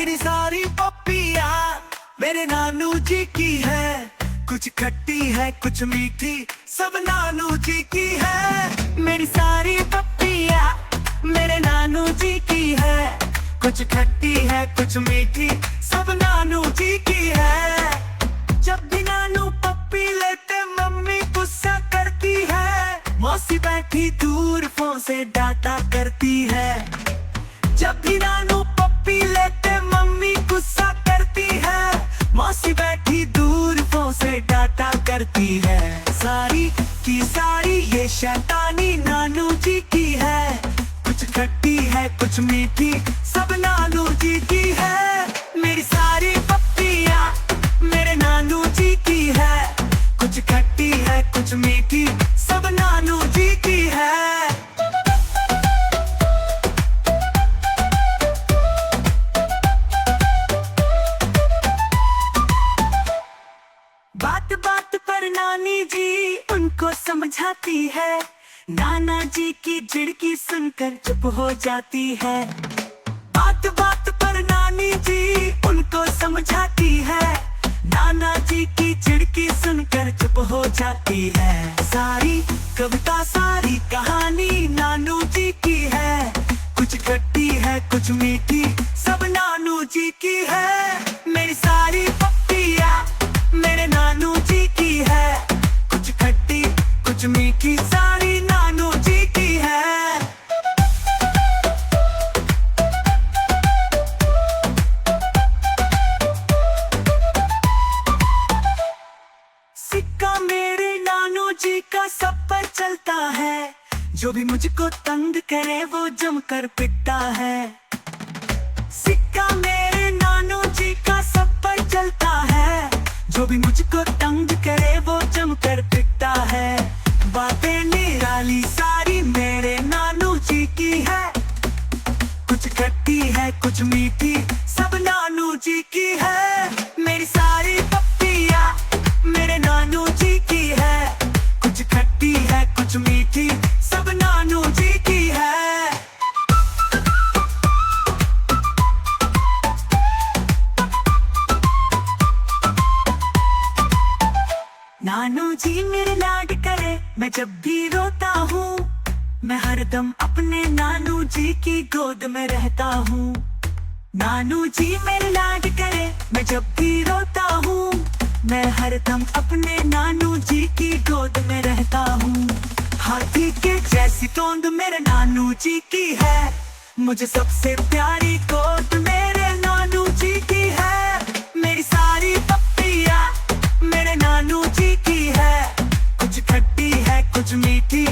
मेरी सारी पप्पिया मेरे नानू जी की है। कुछ खट्टी है कुछ मीठी सब नानू जी की है। मेरी सारी पप्पिया मेरे नानू जी की है। कुछ खट्टी है कुछ मीठी सब नानू जी की है। जब भी नानू पप्पी लेते मम्मी गुस्सा करती है। मौसी बैठी दूर फोन से डांटा करती है। जब भी नानू पप्पी लेते मम्मी गुस्सा करती है। मौसी बैठी दूर फोन से डांटा करती है। सारी की सारी ये शैतानी नानू जी की है। कुछ खट्टी है कुछ मीठी सब नानू जी की है। मेरी सारी पप्पिया मेरे नानू जी की है। कुछ खट्टी है कुछ मीठी सब नानू जी की है। बात बात पर नानी जी उनको समझाती है। नाना जी की झिड़की सुनकर चुप हो जाती है। बात बात पर नानी जी उनको समझाती है। नाना जी की झिड़की सुनकर चुप हो जाती है। सारी कविता सारी कहानी नानू जी की है। कुछ खट्टी है कुछ मीठी सब नानू जी की है। मेरी सारी पप्पिया मेरे नानू जी की है। कुछ खट्टी कुछ मीठी सारी नानू जी की है। सिक्का मेरे नानू जी का सब पर चलता है। जो भी मुझको तंग करे वो जमकर पिटता है। सिक्का मेरे नानू जी का सब पर चलता है। जो भी मुझको तंग करे वो जमकर पिटता है। बातें निराली सारी मेरे नानू जी की है। कुछ खट्टी है कुछ मीठी सब नानू जी की है। मेरी सारी पप्पिया मेरे नानू जी की है। कुछ खट्टी है कुछ मीठी सब नानू जी की है। नानू जी मेरे लाड करे मैं जब भी रोता हूँ। मैं हरदम अपने नानू जी की गोद में रहता हूँ। नानू जी मेरे लाड करे मैं जब भी रोता हूँ। मैं हरदम अपने नानू जी की गोद में रहता हूँ। हाथी के जैसी तोंद मेरे नानू जी की है। मुझे सबसे प्यारी गोद मेरे नानू जी की है। मेरी सारी पप्पिया मेरे नानू जी की है। कुछ खट्टी है कुछ मीठी